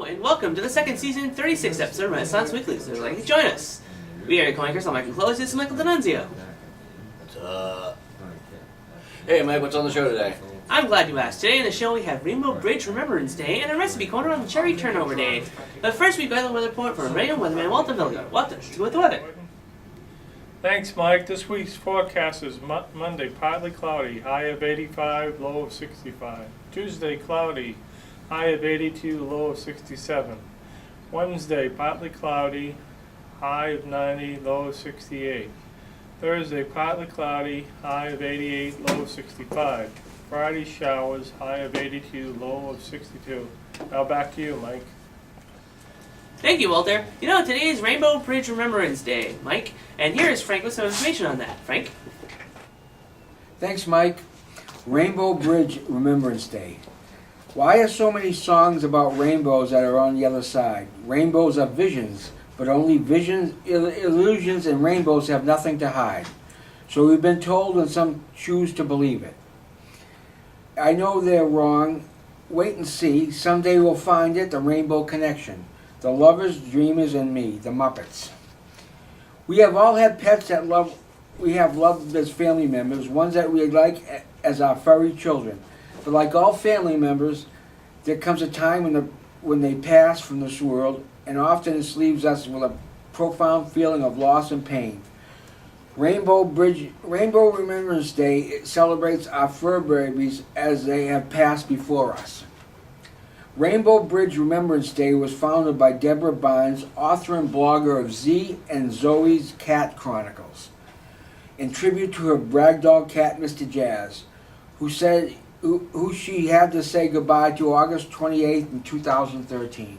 Hello, and welcome to the second season, 36th episode of Renaissance Weekly. So, like to join us. We are your co-anchors, I'm Michael Close, this is Michael D'Annunzio. What's up? Hey Mike, what's on the show today? I'm glad you asked. Today on the show we have Rainbow Bridge Remembrance Day and a recipe corner on the Cherry Turnover Day. But first we've got the weather report from radio weatherman Walter Villiger. Walter, see with the weather. Thanks, Mike. This week's forecast is Monday, partly cloudy, high of 85, low of 65. Tuesday, cloudy, high of 82, low of 67. Wednesday, partly cloudy, high of 90, low of 68. Thursday, partly cloudy, high of 88, low of 65. Friday, showers, high of 82, low of 62. Now back to you, Mike. Thank you, Walter. You know, today is Rainbow Bridge Remembrance Day, Mike. And here is Frank with some information on that. Frank? Thanks, Mike. Rainbow Bridge Remembrance Day. Why are so many songs about rainbows that are on the other side? Rainbows are visions, but only visions, illusions, and rainbows have nothing to hide. So we've been told, and some choose to believe it. I know they're wrong. Wait and see. Someday we'll find it, the Rainbow Connection. The lovers, dreamers, and me, the Muppets. We have all had pets that we have loved as family members, ones that we like as our furry children. But like all family members, there comes a time when they pass from this world, and often this leaves us with a profound feeling of loss and pain. Rainbow Remembrance Day celebrates our fur babies as they have passed before us. Rainbow Bridge Remembrance Day was founded by Deborah Bynes, author and blogger of Z and Zoe's Cat Chronicles, in tribute to her ragdoll cat, Mr. Jazz, who she had to say goodbye to August 28th in 2013.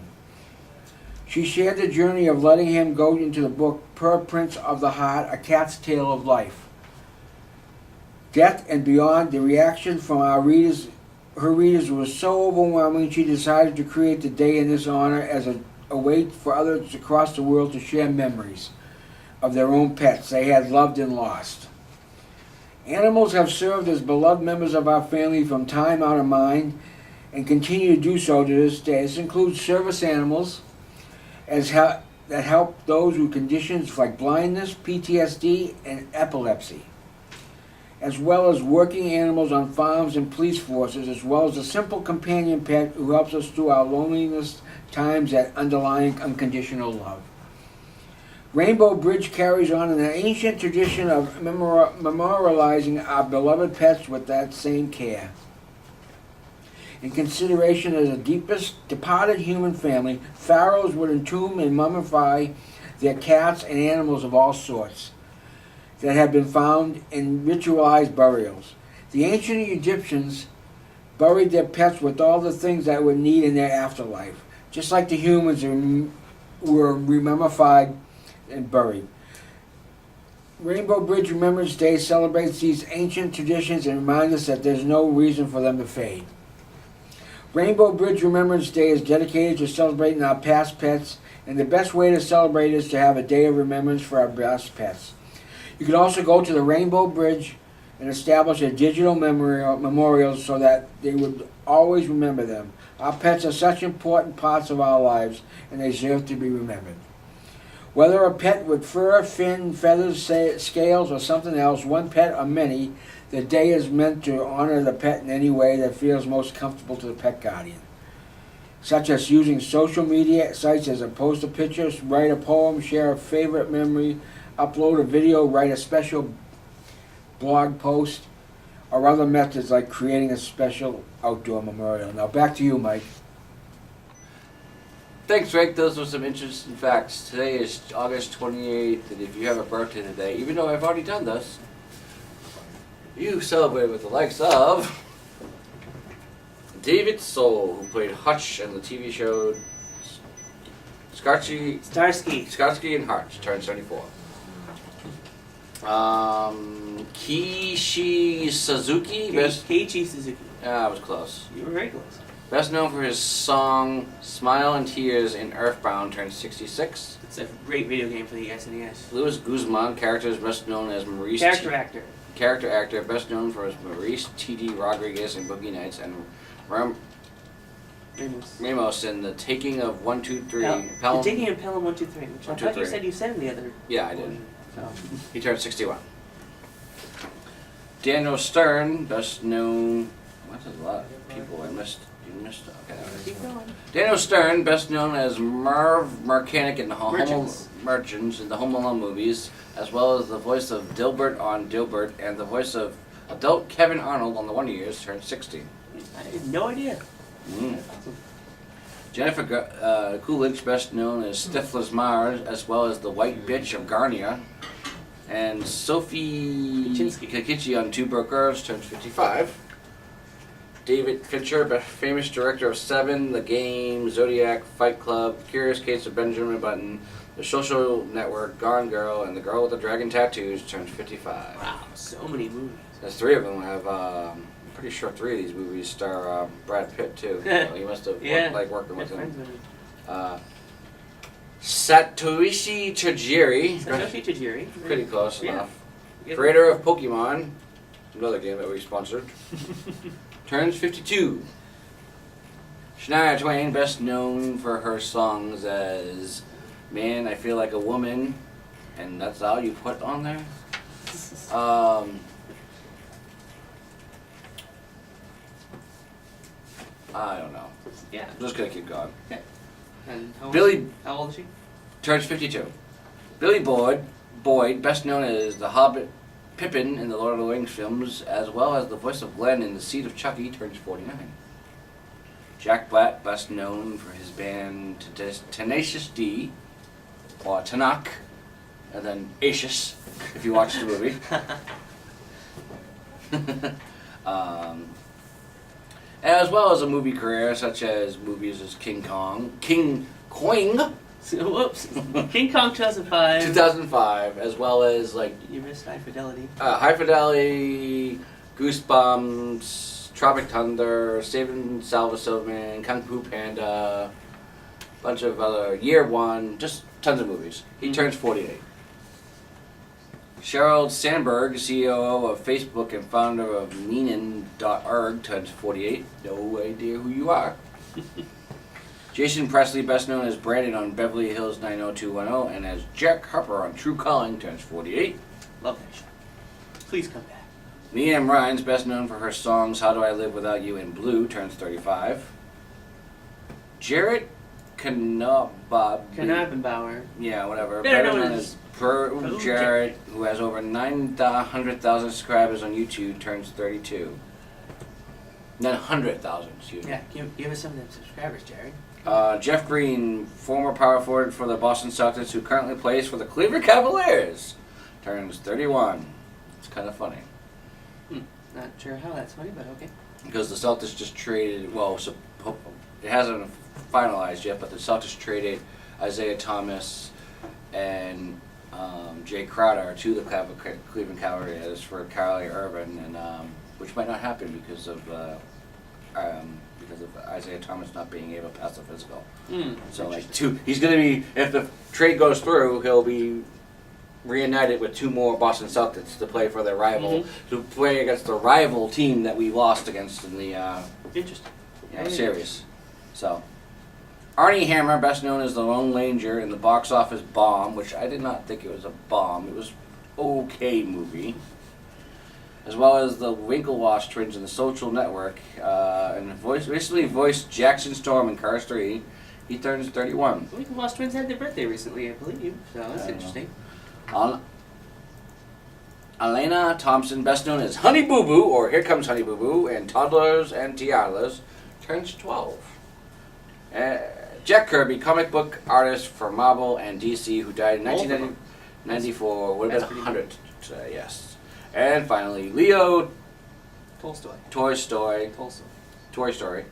She shared the journey of letting him go into the book Prints of the Heart, A Cat's Tale of Life. Death and beyond, the reaction from her readers was so overwhelming she decided to create the day in this honor as a way for others across the world to share memories of their own pets they had loved and lost. Animals have served as beloved members of our family from time out of mind and continue to do so to this day. This includes service animals that help those with conditions like blindness, PTSD, and epilepsy, as well as working animals on farms and police forces, as well as a simple companion pet who helps us through our loneliness times that underlying unconditional love. Rainbow Bridge carries on an ancient tradition of memorializing our beloved pets with that same care. In consideration as the deepest departed human family, pharaohs would entomb and mummify their cats and animals of all sorts that had been found in ritualized burials. The ancient Egyptians buried their pets with all the things that would need in their afterlife, just like the humans were mummified and buried. Rainbow Bridge Remembrance Day celebrates these ancient traditions and reminds us that there's no reason for them to fade. Rainbow Bridge Remembrance Day is dedicated to celebrating our past pets, and the best way to celebrate is to have a day of remembrance for our best pets. You can also go to the Rainbow Bridge and establish a digital memorial so that they would always remember them. Our pets are such important parts of our lives, and they deserve to be remembered. Whether a pet with fur, fin, feathers, scales, or something else, one pet or many, the day is meant to honor the pet in any way that feels most comfortable to the pet guardian, such as using social media sites as post a picture, write a poem, share a favorite memory, upload a video, write a special blog post, or other methods like creating a special outdoor memorial. Now back to you, Mike. Thanks, Frank. Those were some interesting facts. Today is August 28th, and if you have a birthday today, even though I've already done this, you celebrate with the likes of David Soul, who played Hutch in the TV show Starsky and Hutch, turned 74. Keiichi Suzuki. Keiichi Suzuki. I was close. You were very close. Best known for his song Smile and Tears in Earthbound, turned 66. It's a great video game for the SNES. Luis Guzman, character is best known as Maurice. Character actor, best known for his Maurice T.D. Rodriguez in Boogie Nights, and Ramos in The Taking of 123. The Taking of Pelham 123, which I 1, 2, thought you 3. said you said in the other. Yeah, I did. one, So. He turned 61. Daniel Stern, best known. What's a lot of people I missed? You missed. Okay. Keep going. Daniel Stern, best known as Merv Mechanic in the Merchants in the Home Alone movies, as well as the voice of Dilbert on Dilbert and the voice of adult Kevin Arnold on The Wonder Years, turned 60. I had no idea. Mm. Jennifer Coolidge, best known as Stifler's Mars, as well as the White Bitch of Garnia, and Sophie Kakichi on Two Broke Girls, turns 55. David Fincher, famous director of Seven, The Game, Zodiac, Fight Club, Curious Case of Benjamin Button, The Social Network, Gone Girl, and The Girl with the Dragon Tattoos, turns 55. Wow, so many movies. There's 3 of them have, I'm pretty sure 3 of these movies star Brad Pitt too. So he must have liked working with him. Satoshi Tajiri. Satoshi Tajiri. Pretty close Yeah. enough. Creator of Pokemon, another game that we sponsored, turns 52. Shania Twain, best known for her songs as Man, I Feel Like a Woman, and that's all you put on there? I don't know. Yeah. I'm just gonna keep going. And how old is she? Turns 52. Billy Boyd, best known as the Hobbit Pippin in the Lord of the Rings films, as well as the voice of Glenn in The Seed of Chucky, turns 49. Jack Black, best known for his band Tenacious D, or Tanakh, and then Acious, if you watch the movie. As well as a movie career, such as movies as King Kong, Whoops. King Kong 2005. 2005, as well as like You missed High Fidelity. High Fidelity, Goosebumps, Tropic Thunder, Saving Salva Silverman, Kung Fu Panda, bunch of other Year One, just tons of movies. He turns 48. Sheryl Sandberg, CEO of Facebook and founder of Meanin.org, turns 48. No idea who you are. Jason Presley, best known as Brandon on Beverly Hills 90210 and as Jack Harper on True Calling, turns 48. Love that show. Please come back. Leanne Rhines, best known for her songs How Do I Live Without You and Blue, turns 35. Jarrett Knoppenbauer. Yeah, whatever. Better known as Pro Jarrett, who has over 900,000 subscribers on YouTube, turns 32. 900,000, excuse me. Yeah, give us some of them subscribers, Jared. Jeff Green, former power forward for the Boston Celtics, who currently plays for the Cleveland Cavaliers, turns 31. It's kind of funny. Not sure how that's funny, but okay. Because the Celtics just traded, it hasn't finalized yet, but the Celtics traded Isaiah Thomas and Jay Crowder to the Cleveland Cavaliers for Kyrie Irving, and which might not happen because of Isaiah Thomas not being able to pass the physical. So he's going to be, if the trade goes through, he'll be reunited with 2 more Boston Celtics to play for their rival, to play against the rival team that we lost against in the Interesting. series. So, Arnie Hammer, best known as the Lone Ranger in the box office Bomb, which I did not think it was a bomb. It was okay movie. As well as the Winklevoss twins in the Social Network, and recently voiced Jackson Storm in Cars 3. He turns 31. The Winklevoss twins had their birthday recently, I believe. So that's interesting. Elena Thompson, best known as Honey Boo Boo, or Here Comes Honey Boo Boo, and Toddlers and Tiaras, turns 12. Jack Kirby, comic book artist for Marvel and DC, who died in 1994, would have been 100 today, yes. And finally, Leo Tolstoy. Toy Story. Tolstoy.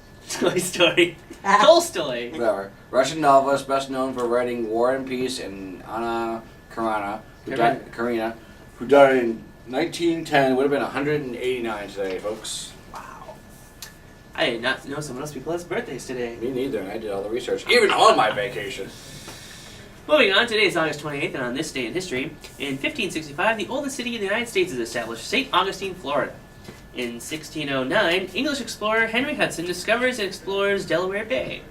Whatever. Russian novelist, best known for writing War and Peace, and Anna Karenina, who died in 1910, would have been 189 today, folks. Wow. I did not know some of those people's birthdays today. Me neither, and I did all the research, even on my vacation. Moving on, today is August 28th, and on this day in history, in 1565, the oldest city in the United States is established, St. Augustine, Florida. In 1609, English explorer Henry Hudson discovers and explores Delaware Bay.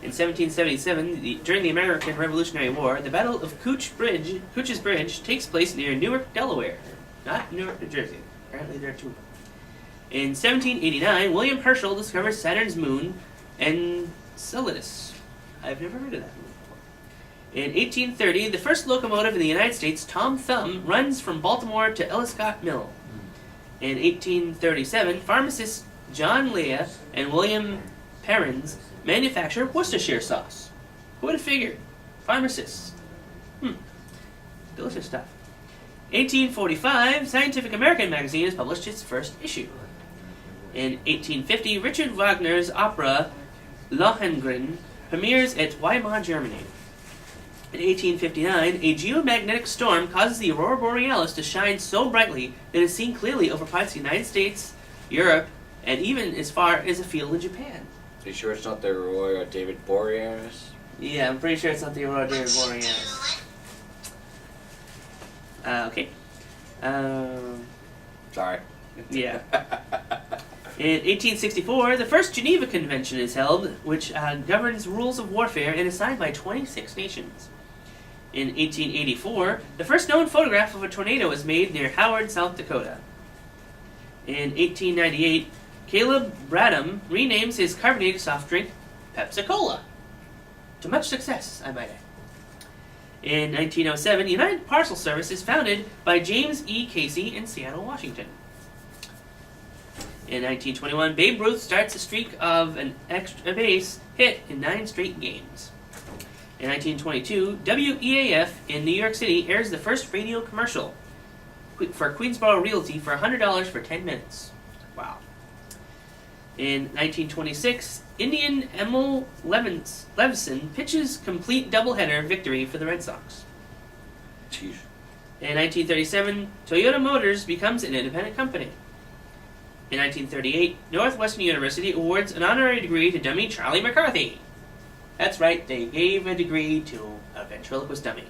In 1777, during the American Revolutionary War, the Battle of Cooch's Bridge takes place near Newark, Delaware. Not Newark, New Jersey. Apparently there are two. In 1789, William Herschel discovers Saturn's moon, Enceladus. I've never heard of that moon before. In 1830, the first locomotive in the United States, Tom Thumb, runs from Baltimore to Elliscott Mill. In 1837, pharmacists John Leah and William Perrins manufacture Worcestershire sauce. Who would have figured? Pharmacists. Delicious stuff. 1845, Scientific American magazine has published its first issue. In 1850, Richard Wagner's opera Lohengrin premieres at Weimar, Germany. In 1859, a geomagnetic storm causes the aurora borealis to shine so brightly that it is seen clearly over parts of the United States, Europe, and even as far as a field in Japan. Are you sure it's not the Aurora David Borealis? Yeah, I'm pretty sure it's not the aurora David borealis. Okay. Sorry. Yeah. In 1864, the first Geneva Convention is held, which governs rules of warfare and is signed by 26 nations. In 1884, the first known photograph of a tornado was made near Howard, South Dakota. In 1898, Caleb Bradham renames his carbonated soft drink Pepsi-Cola. To much success, I might add. In 1907, United Parcel Service is founded by James E. Casey in Seattle, Washington. In 1921, Babe Ruth starts a streak of an extra base hit in 9 straight games. In 1922, WEAF in New York City airs the first radio commercial for Queensboro Realty for $100 for 10 minutes. Wow. In 1926, Indian Emil Levinson pitches complete doubleheader victory for the Red Sox. Jeez. In 1937, Toyota Motors becomes an independent company. In 1938, Northwestern University awards an honorary degree to dummy Charlie McCarthy. That's right, they gave a degree to a ventriloquist dummy.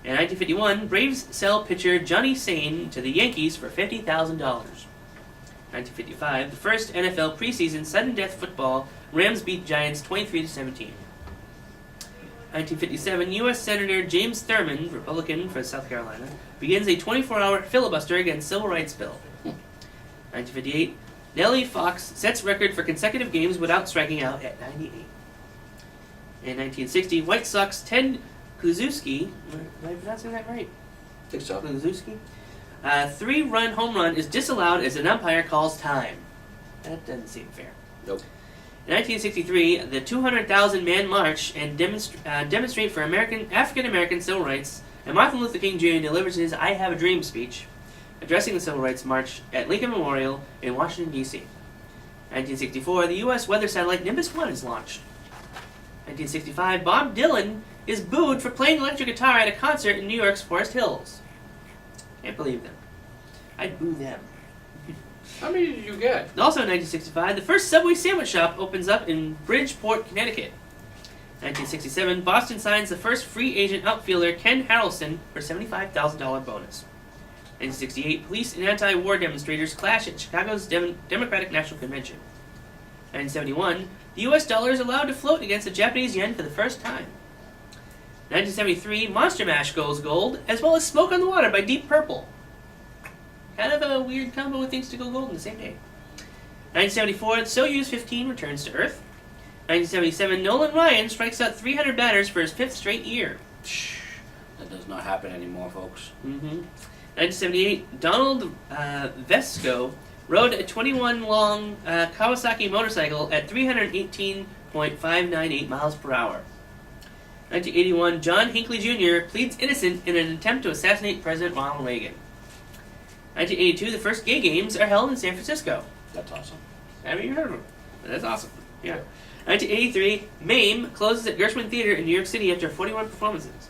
In 1951, Braves sell pitcher Johnny Sane to the Yankees for $50,000. 1955, the first NFL preseason sudden death football, Rams beat Giants 23-17. 1957, U.S. Senator James Thurman, Republican for South Carolina, begins a 24-hour filibuster against civil rights bill. 1958, Nellie Fox sets record for consecutive games without striking out at 98. In 1960, White Sox Ted Kluszewski, am I pronouncing that right? I think so. Kluszewski? 3-run home run is disallowed as an umpire calls time. That doesn't seem fair. Nope. In 1963, the 200,000-man march and demonstrate for African-American civil rights, and Martin Luther King Jr. delivers his I Have a Dream speech, addressing the Civil Rights March at Lincoln Memorial in Washington, D.C. 1964, the U.S. weather satellite Nimbus 1 is launched. 1965, Bob Dylan is booed for playing electric guitar at a concert in New York's Forest Hills. Can't believe them. I'd boo them. How many did you get? Also in 1965, the first Subway sandwich shop opens up in Bridgeport, Connecticut. 1967, Boston signs the first free agent outfielder Ken Harrelson for $75,000 bonus. 1968, police and anti-war demonstrators clash at Chicago's Democratic National Convention. 1971, the U.S. dollar is allowed to float against the Japanese yen for the first time. 1973, Monster Mash goes gold, as well as Smoke on the Water by Deep Purple. Kind of a weird combo of things to go gold in the same day. 1974, the Soyuz 15 returns to Earth. 1977, Nolan Ryan strikes out 300 batters for his 5th straight year. That does not happen anymore, folks. 1978, Donald Vesco rode a 21-long Kawasaki motorcycle at 318.598 miles per hour. 1981, John Hinckley Jr. pleads innocent in an attempt to assassinate President Ronald Reagan. 1982, the first gay games are held in San Francisco. That's awesome. Haven't you heard of them? That's awesome. Yeah. 1983, MAME closes at Gershwin Theater in New York City after 41 performances.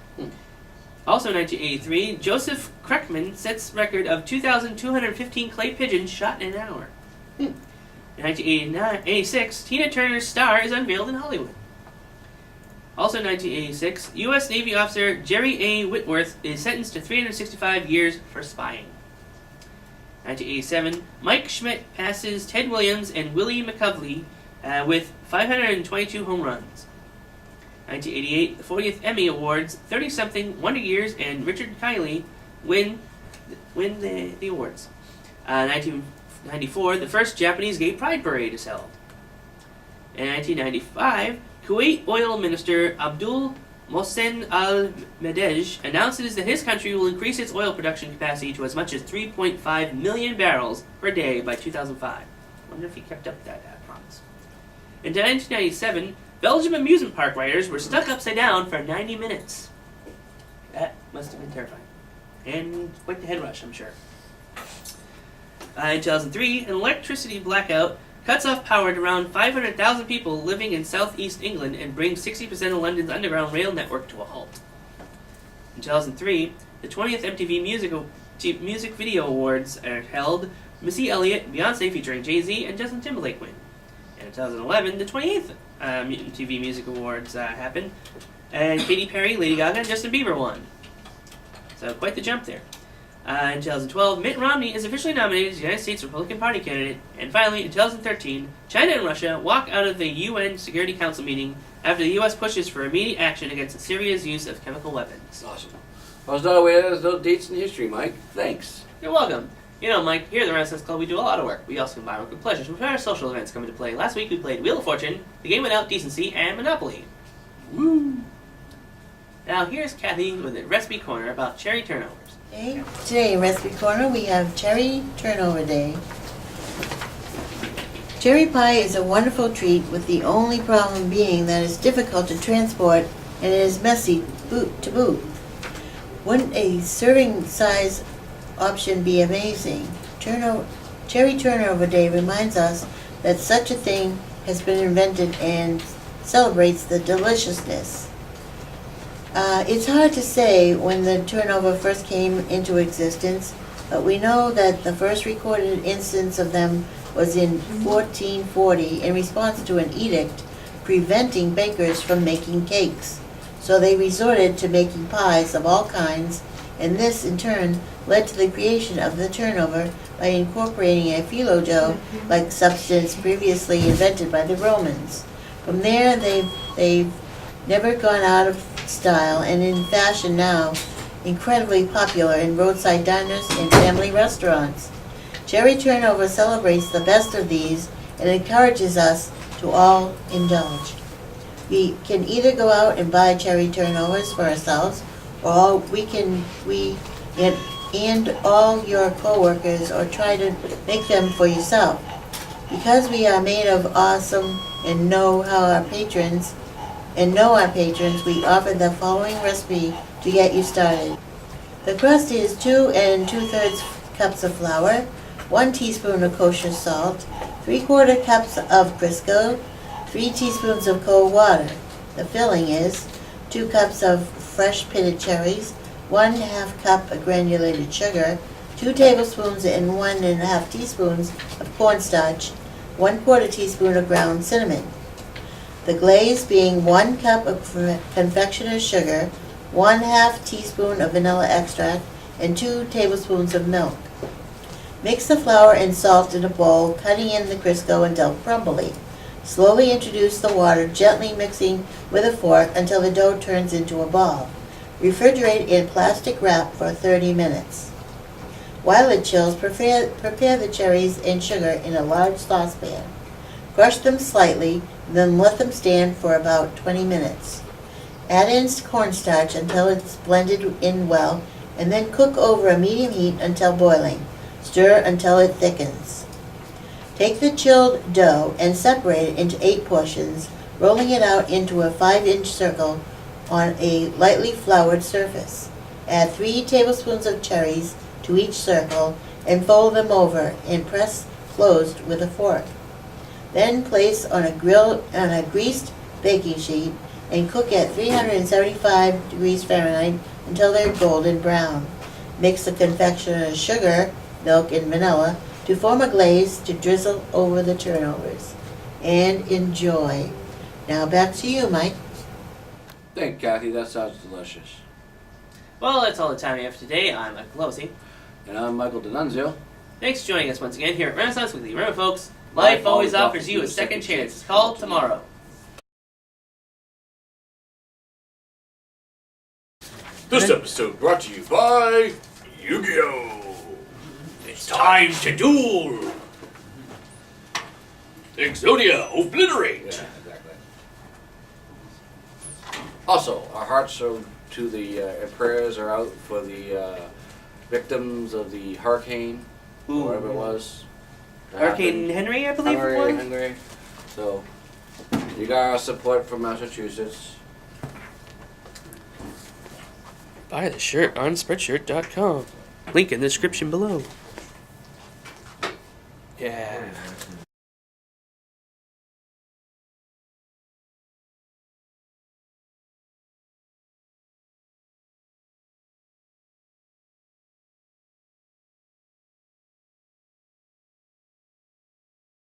Also in 1983, Joseph Kreckman sets record of 2,215 clay pigeons shot in an hour. In 1986, Tina Turner's star is unveiled in Hollywood. Also in 1986, U.S. Navy officer Jerry A. Whitworth is sentenced to 365 years for spying. 1987, Mike Schmidt passes Ted Williams and Willie McCovey with 522 home runs. 1988, the 40th Emmy Awards, 30-something Wonder Years and Richard Kiley win the awards. 1994, the first Japanese Gay Pride Parade is held. In 1995, Kuwait oil minister Abdul Mohsen Al-Medej announces that his country will increase its oil production capacity to as much as 3.5 million barrels per day by 2005. I wonder if he kept up that promise. In 1997, Belgium amusement park riders were stuck upside down for 90 minutes. That must have been terrifying. And quite the head rush, I'm sure. In 2003, an electricity blackout cuts off power to around 500,000 people living in southeast England and brings 60% of London's underground rail network to a halt. In 2003, the 20th MTV Music Video Awards are held. Missy Elliott, Beyonce featuring Jay-Z, and Justin Timberlake win. In 2011, the 28th MTV Music Awards happened, and Katy Perry, Lady Gaga, and Justin Bieber won. So quite the jump there. In 2012, Mitt Romney is officially nominated as the United States Republican Party candidate. And finally, in 2013, China and Russia walk out of the UN Security Council meeting after the U.S. pushes for immediate action against Syria's use of chemical weapons. Awesome. I was not aware of those dates in history, Mike. Thanks. You're welcome. You know, Mike, here at the Renaissance Club, we do a lot of work. We also combine work with pleasures with our social events come into play. Last week, we played Wheel of Fortune, The Game Without Decency, and Monopoly. Woo! Now, here's Kathy with a recipe corner about cherry turnovers. Okay. Today in Recipe Corner we have Cherry Turnover Day. Cherry pie is a wonderful treat, with the only problem being that it's difficult to transport and it is messy to boot. Wouldn't a serving size option be amazing? Cherry Turnover Day reminds us that such a thing has been invented and celebrates the deliciousness. It's hard to say when the turnover first came into existence, but we know that the first recorded instance of them was in 1440 in response to an edict preventing bakers from making cakes. So they resorted to making pies of all kinds, and this in turn led to the creation of the turnover by incorporating a phyllo dough-like substance previously invented by the Romans. From there, they've never gone out of style and in fashion now, incredibly popular in roadside diners and family restaurants. Cherry Turnover celebrates the best of these and encourages us to all indulge. We can either go out and buy cherry turnovers for ourselves, or we and all your co-workers, or try to make them for yourself. Because we are made of awesome and know our patrons, we offer the following recipe to get you started. The crust is 2 2/3 cups of flour, 1 teaspoon of kosher salt, 3/4 cups of Crisco, 3 teaspoons of cold water. The filling is 2 cups of fresh pitted cherries, 1/2 cup of granulated sugar, 2 tablespoons and 1.5 teaspoons of cornstarch, 1/4 teaspoon of ground cinnamon. The glaze being 1 cup of confectioner's sugar, 1/2 teaspoon of vanilla extract, and 2 tablespoons of milk. Mix the flour and salt in a bowl, cutting in the Crisco until crumbly. Slowly introduce the water, gently mixing with a fork until the dough turns into a ball. Refrigerate in plastic wrap for 30 minutes. While it chills, prepare the cherries and sugar in a large saucepan. Crush them slightly, then let them stand for about 20 minutes. Add in cornstarch until it's blended in well, and then cook over a medium heat until boiling. Stir until it thickens. Take the chilled dough and separate it into 8 portions, rolling it out into a 5-inch circle on a lightly floured surface. Add 3 tablespoons of cherries to each circle and fold them over and press closed with a fork. Then place on a greased baking sheet and cook at 375 degrees Fahrenheit until they're golden brown. Mix the confectioner's sugar, milk, and vanilla to form a glaze to drizzle over the turnovers. And enjoy. Now back to you, Mike. Thank you, Kathy. That sounds delicious. Well, that's all the time we have for today. I'm Michael Losey. And I'm Michael D'Annunzio. Thanks for joining us once again here at Renaissance Weekly. Remember, folks, life always offers you a second chance. Call tomorrow. This episode brought to you by Yu-Gi-Oh! It's time to duel! Exodia, obliterate! Yeah, exactly. Also, our hearts are to the and prayers are out for the victims of the hurricane, Ooh. or whatever it was. that Hurricane happened. Henry, I believe it was. Hungary. So, you got our support from Massachusetts. Buy the shirt on Spreadshirt.com. Link in the description below. Yeah.